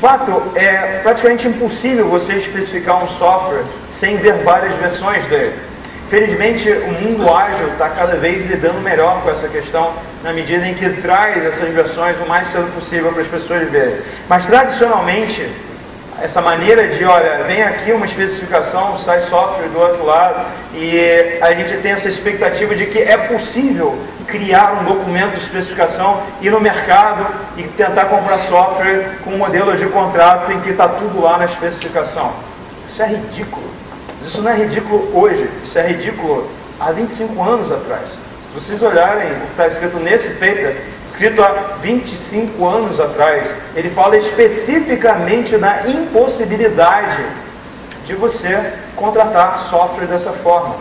fato, é praticamente impossível você especificar um software sem ver várias versões dele. Felizmente, o mundo ágil está cada vez lidando melhor com essa questão, na medida em que traz essas versões o mais cedo possível para as pessoas verem. Mas, tradicionalmente, essa maneira de, olha, vem aqui uma especificação, sai software do outro lado, e a gente tem essa expectativa de que é possível criar um documento de especificação, ir no mercado e tentar comprar software com modelos de contrato em que está tudo lá na especificação. Isso é ridículo. Isso não é ridículo hoje, isso é ridículo há 25 anos atrás. Se vocês olharem o que está escrito nesse paper, escrito há 25 anos atrás, ele fala especificamente da impossibilidade de você contratar software dessa forma.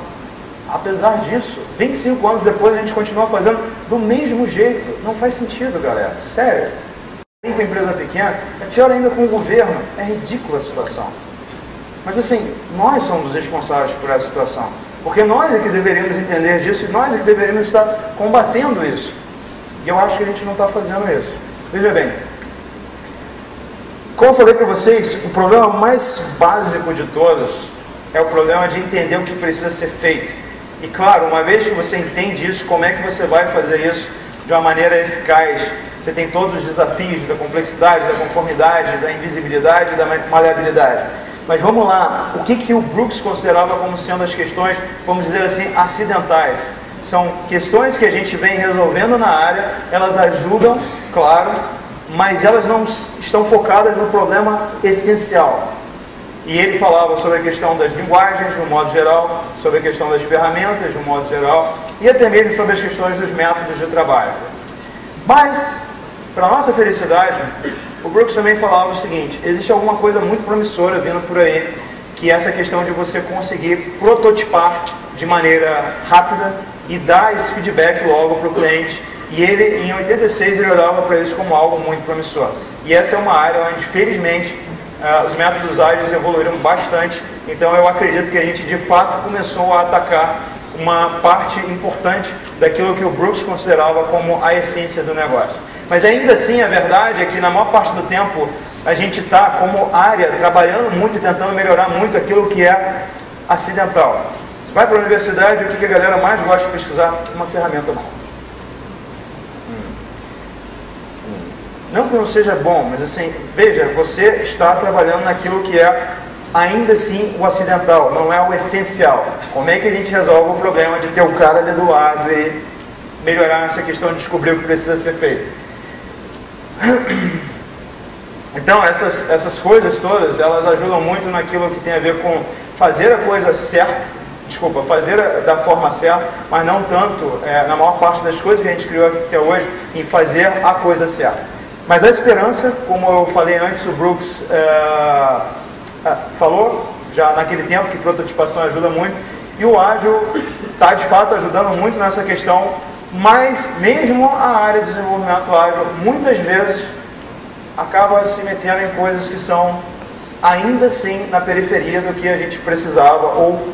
Apesar disso, 25 anos depois a gente continua fazendo do mesmo jeito. Não faz sentido, galera. Sério. Com a empresa pequena, é pior ainda com o governo. É ridícula a situação. Mas assim, nós somos responsáveis por essa situação. Porque nós é que deveríamos entender disso e nós é que deveríamos estar combatendo isso. E eu acho que a gente não está fazendo isso. Veja bem, como eu falei para vocês, o problema mais básico de todos é o problema de entender o que precisa ser feito. E claro, uma vez que você entende isso, como é que você vai fazer isso de uma maneira eficaz? Você tem todos os desafios da complexidade, da conformidade, da invisibilidade e da maleabilidade. Mas vamos lá, o que o Brooks considerava como sendo as questões, vamos dizer assim, acidentais? São questões que a gente vem resolvendo na área, elas ajudam, claro, mas elas não estão focadas no problema essencial. E ele falava sobre a questão das linguagens, de um modo geral, sobre a questão das ferramentas, de um modo geral, e até mesmo sobre as questões dos métodos de trabalho. Mas, para nossa felicidade, o Brooks também falava o seguinte: existe alguma coisa muito promissora vindo por aí, que é essa questão de você conseguir prototipar de maneira rápida e dar esse feedback logo para o cliente. E ele, em 86, ele olhava para isso como algo muito promissor. E essa é uma área onde, felizmente, os métodos ágeis evoluíram bastante. Então eu acredito que a gente de fato começou a atacar uma parte importante daquilo que o Brooks considerava como a essência do negócio. Mas ainda assim a verdade é que na maior parte do tempo a gente está como área trabalhando muito e tentando melhorar muito aquilo que é acidental. Você vai para a universidade, o que a galera mais gosta de pesquisar? Uma ferramenta nova. Não que não seja bom, mas assim, veja, você está trabalhando naquilo que é ainda assim o acidental, não é o essencial. Como é que a gente resolve o problema de ter o cara ali do lado e melhorar essa questão de descobrir o que precisa ser feito? Então, essas coisas todas, elas ajudam muito naquilo que tem a ver com fazer a coisa certa, fazer da forma certa, mas não tanto, na maior parte das coisas que a gente criou até hoje, em fazer a coisa certa. Mas a esperança, como eu falei antes, o Brooks falou, já naquele tempo, que prototipação ajuda muito, e o ágil está de fato ajudando muito nessa questão, mas mesmo a área de desenvolvimento ágil, muitas vezes, acaba se metendo em coisas que são ainda assim na periferia do que a gente precisava, ou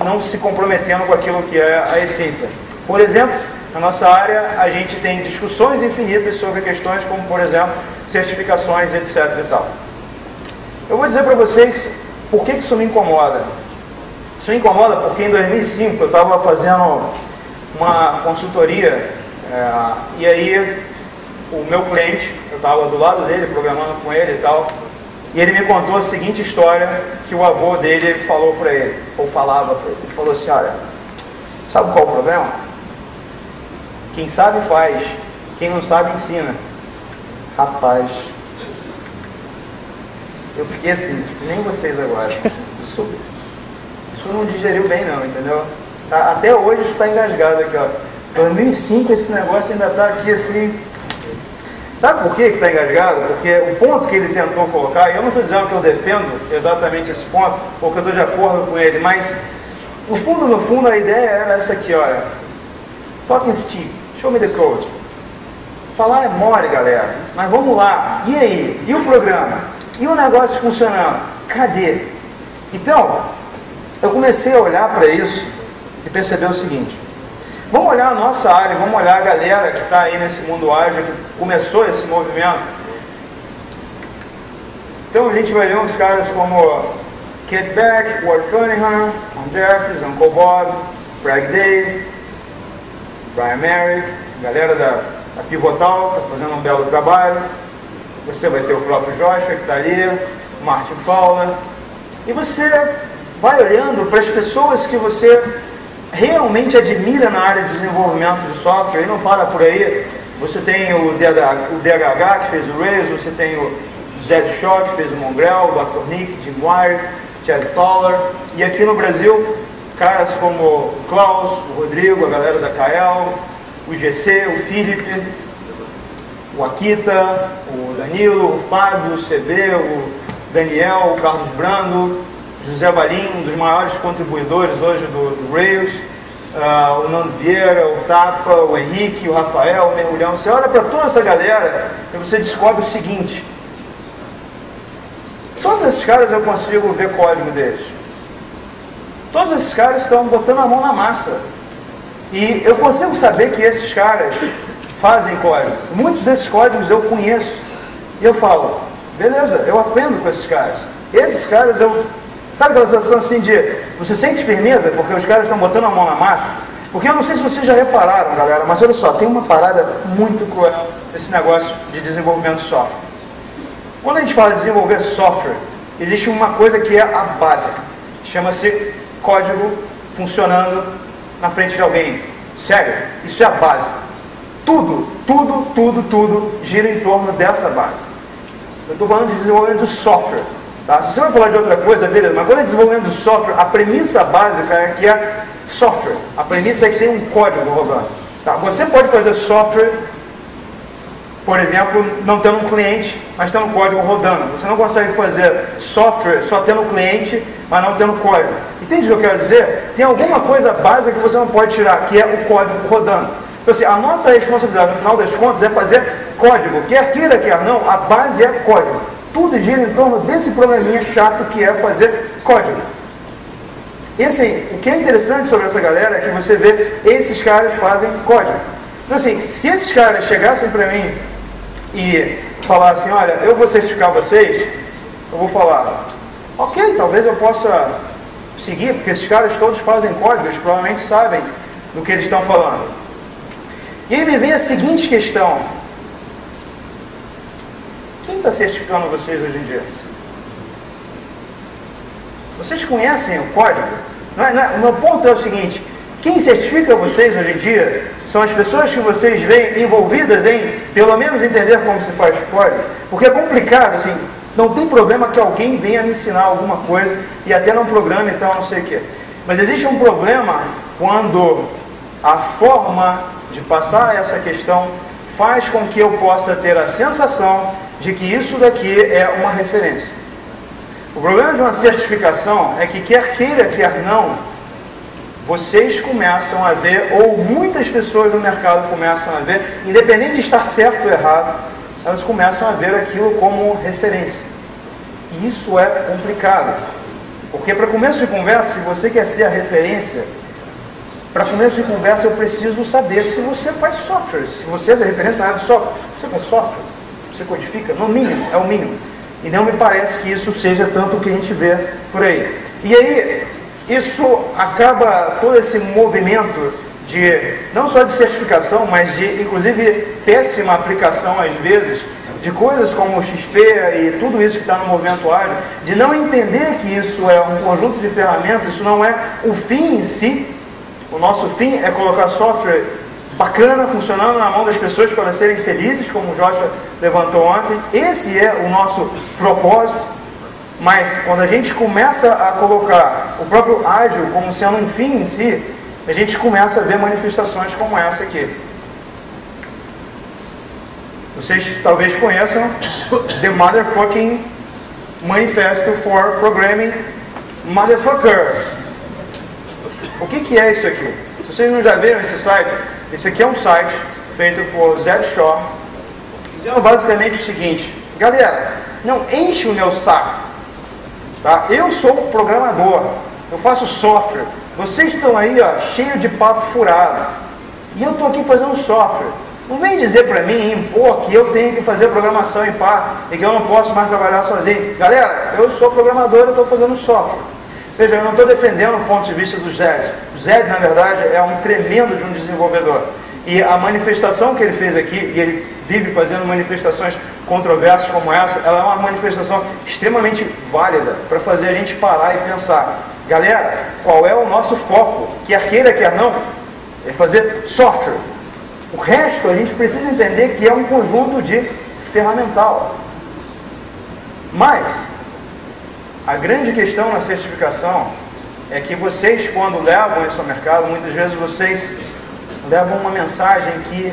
não se comprometendo com aquilo que é a essência. Por exemplo, na nossa área, a gente tem discussões infinitas sobre questões como, por exemplo, certificações, etc. e tal. Eu vou dizer para vocês por que isso me incomoda. Isso me incomoda porque em 2005 eu estava fazendo uma consultoria e aí o meu cliente, eu estava do lado dele, programando com ele e tal, e ele me contou a seguinte história que o avô dele falou para ele, ou falava para ele. Ele falou assim: olha, sabe qual é o problema? Quem sabe faz, quem não sabe ensina. Rapaz, eu fiquei assim, nem vocês agora. Isso não digeriu bem não, entendeu? Até hoje isso está engasgado aqui, ó. 2005 esse negócio ainda está aqui assim. Sabe por que está engasgado? Porque o ponto que ele tentou colocar, e eu não estou dizendo que eu defendo exatamente esse ponto, ou que eu estou de acordo com ele, mas no fundo a ideia era essa aqui, olha. Talking Steve, show me the code. Falar é mole, galera, mas vamos lá. E aí? E o programa? E o negócio funcionando? Cadê? Então, eu comecei a olhar para isso e perceber o seguinte: vamos olhar a nossa área, vamos olhar a galera que está aí nesse mundo ágil, que começou esse movimento. Então a gente vai ver uns caras como Kent Beck, Ward Cunningham, Tom Jeffries, Uncle Bob, Craig Day, Brian Merrick, galera da Pivotal, que está fazendo um belo trabalho. Você vai ter o próprio Joshua que está ali, Martin Fowler, e você vai olhando para as pessoas que você realmente admira na área de desenvolvimento de software, e não para por aí. Você tem o DHH que fez o Rails, você tem o Zed Shaw que fez o Mongrel, o Dr. Nick, Jim Wire, Chad Fowler, e aqui no Brasil, caras como o Klaus, o Rodrigo, a galera da KL, o GC, o Felipe, o Akita, o Danilo, o Fábio, o CB, o Daniel, o Carlos Brando, José Valim, um dos maiores contribuidores hoje do Rails, o Nando Vieira, o Tapa, o Henrique, o Rafael, o Mergulhão. Você olha para toda essa galera e você descobre o seguinte: todos esses caras eu consigo ver código deles. Todos esses caras estão botando a mão na massa. E eu consigo saber que esses caras fazem código. Muitos desses códigos eu conheço. E eu falo, beleza, eu aprendo com esses caras. Esses caras eu... Sabe aquela sensação assim de... Você sente firmeza porque os caras estão botando a mão na massa? Porque eu não sei se vocês já repararam, galera, mas olha só, tem uma parada muito cruel nesse negócio de desenvolvimento de software. Quando a gente fala de desenvolver software, existe uma coisa que é a básica. Chama-se código funcionando na frente de alguém. Sério, isso é a base. Tudo gira em torno dessa base. Eu estou falando de desenvolvimento de software. Tá? Se você vai falar de outra coisa, beleza, mas quando é desenvolvimento de software, a premissa básica é que é software. A premissa é que tem um código rodando. Tá? Você pode fazer software, por exemplo, não tendo um cliente, mas tendo um código rodando. Você não consegue fazer software só tendo um cliente, mas não tendo código. Entende o que eu quero dizer? Tem alguma coisa básica que você não pode tirar, que é o código rodando. Então, assim, a nossa responsabilidade, no final das contas, é fazer código. Quer queira, quer não, a base é código. Tudo gira em torno desse probleminha chato que é fazer código. E assim, o que é interessante sobre essa galera é que você vê esses caras fazem código. Então assim, se esses caras chegassem para mim e falassem, olha, eu vou certificar vocês, eu vou falar, ok, talvez eu possa seguir, porque esses caras todos fazem código, eles provavelmente sabem do que eles estão falando. E aí me vem a seguinte questão: quem está certificando vocês hoje em dia? Vocês conhecem o código? O meu ponto é o seguinte: quem certifica vocês hoje em dia são as pessoas que vocês veem envolvidas em, pelo menos, entender como se faz código. Porque é complicado, assim, não tem problema que alguém venha me ensinar alguma coisa e até não programa e tal, não sei o quê. Mas existe um problema quando a forma de passar essa questão faz com que eu possa ter a sensação de que isso daqui é uma referência. O problema de uma certificação é que, quer queira, quer não, vocês começam a ver, ou muitas pessoas no mercado começam a ver, independente de estar certo ou errado, elas começam a ver aquilo como referência. E isso é complicado. Porque para começo de conversa, se você quer ser a referência, para começo de conversa eu preciso saber se você faz software. Se você é a referência na área de software, você faz software, você codifica, no mínimo, é o mínimo. E não me parece que isso seja tanto o que a gente vê por aí. E aí, isso acaba, todo esse movimento de, não só de certificação, mas de, inclusive, péssima aplicação às vezes, de coisas como o XP e tudo isso que está no movimento ágil, de não entender que isso é um conjunto de ferramentas, isso não é o fim em si. O nosso fim é colocar software bacana, funcionando na mão das pessoas para elas serem felizes, como o Joshua levantou ontem. Esse é o nosso propósito. Mas quando a gente começa a colocar o próprio ágil como sendo um fim em si, a gente começa a ver manifestações como essa aqui. Vocês talvez conheçam The Motherfucking Manifesto for Programming Motherfuckers. O que é isso aqui? Se vocês não já viram esse site, esse aqui é um site feito por Zed Shaw, dizendo basicamente o seguinte: galera, não enche o meu saco, tá? Eu sou programador, eu faço software, vocês estão aí, ó, cheio de papo furado, e eu estou aqui fazendo software. Não vem dizer para mim, impor que eu tenho que fazer programação em par e que eu não posso mais trabalhar sozinho. Galera, eu sou programador, eu estou fazendo software. Veja, eu não estou defendendo o ponto de vista do Zed. O Zed, na verdade, é um tremendo de um desenvolvedor. E a manifestação que ele fez aqui, e ele vive fazendo manifestações controversas como essa, ela é uma manifestação extremamente válida para fazer a gente parar e pensar. Galera, qual é o nosso foco? Quer queira, quer não, é fazer software. O resto a gente precisa entender que é um conjunto de ferramental. Mas a grande questão na certificação é que vocês, quando levam isso ao mercado, muitas vezes vocês levam uma mensagem que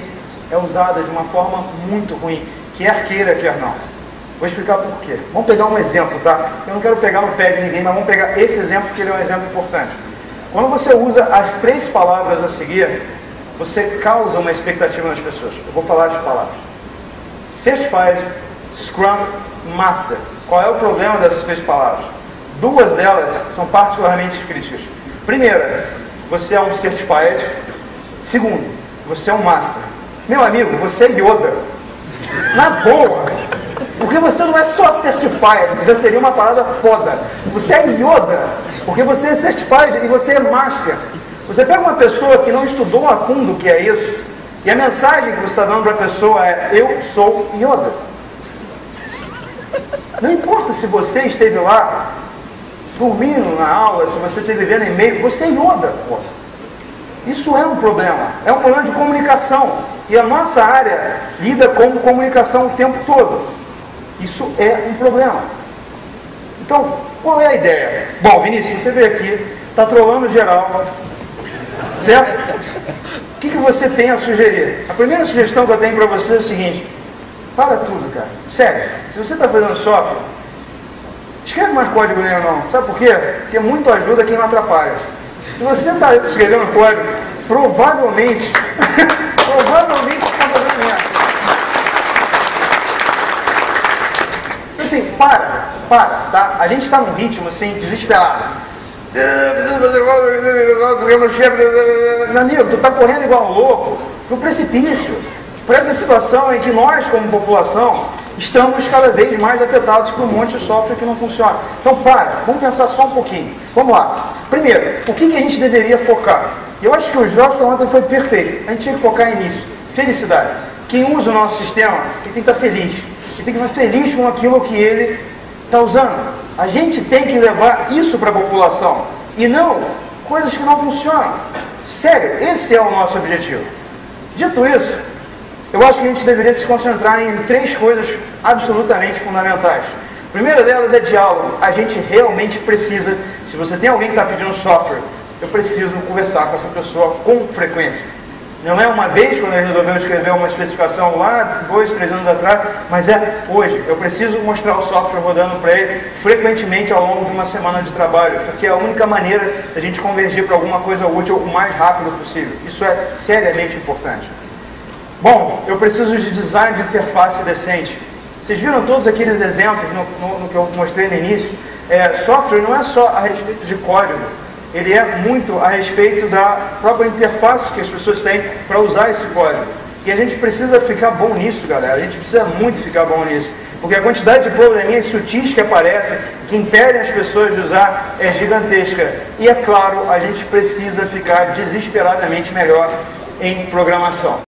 é usada de uma forma muito ruim, quer queira, quer não. Vou explicar por quê. Vamos pegar um exemplo, tá? Eu não quero pegar no pé de ninguém, mas vamos pegar esse exemplo porque ele é um exemplo importante. Quando você usa as 3 palavras a seguir, você causa uma expectativa nas pessoas. Eu vou falar as palavras. Certified, Scrum, Master. Qual é o problema dessas 3 palavras? 2 delas são particularmente críticas. Primeira, você é um Certified. Segundo, você é um Master. Meu amigo, você é Yoda. Na boa. Porque você não é só Certified, que já seria uma parada foda. Você é Yoda. Porque você é Certified e você é Master. Você pega uma pessoa que não estudou a fundo o que é isso, e a mensagem que você está dando para a pessoa é: eu sou Yoda. Não importa se você esteve lá dormindo na aula, se você esteve vendo e-mail, você é Yoda, pô. Isso é um problema de comunicação. E a nossa área lida com comunicação o tempo todo. Isso é um problema. Então, qual é a ideia? Bom, Vinícius, você veio aqui, está trolando geral, certo? O que você tem a sugerir? A primeira sugestão que eu tenho para você é o seguinte: para tudo, cara. Sério, se você está fazendo software, escreve mais código nem eu não. Sabe por quê? Porque muito ajuda quem não atrapalha. Se você está escrevendo código, provavelmente você está fazendo merda. Assim, para, tá? A gente está num ritmo assim, desesperado. Meu amigo, tu está correndo igual um louco no precipício, para essa situação em que nós, como população, estamos cada vez mais afetados por um monte de software que não funciona. Então, vamos pensar só um pouquinho. Vamos lá. Primeiro, o que a gente deveria focar? Eu acho que o Jorge ontem foi perfeito. A gente tinha que focar nisso. Felicidade. Quem usa o nosso sistema, ele tem que estar feliz. Ele tem que estar feliz com aquilo que ele está usando. A gente tem que levar isso para a população. E não coisas que não funcionam. Sério, esse é o nosso objetivo. Dito isso, eu acho que a gente deveria se concentrar em 3 coisas absolutamente fundamentais. A primeira delas é diálogo. A gente realmente precisa, se você tem alguém que está pedindo software, eu preciso conversar com essa pessoa com frequência. Não é uma vez quando ele resolveu escrever uma especificação lá 2, 3 anos atrás, mas é hoje. Eu preciso mostrar o software rodando para ele frequentemente ao longo de uma semana de trabalho, porque é a única maneira da gente convergir para alguma coisa útil o mais rápido possível. Isso é seriamente importante. Bom, eu preciso de design de interface decente. Vocês viram todos aqueles exemplos no que eu mostrei no início? Software não é só a respeito de código, ele é muito a respeito da própria interface que as pessoas têm para usar esse código. E a gente precisa ficar bom nisso, galera. A gente precisa muito ficar bom nisso. Porque a quantidade de probleminhas sutis que aparecem, que impedem as pessoas de usar, é gigantesca. E é claro, a gente precisa ficar desesperadamente melhor em programação.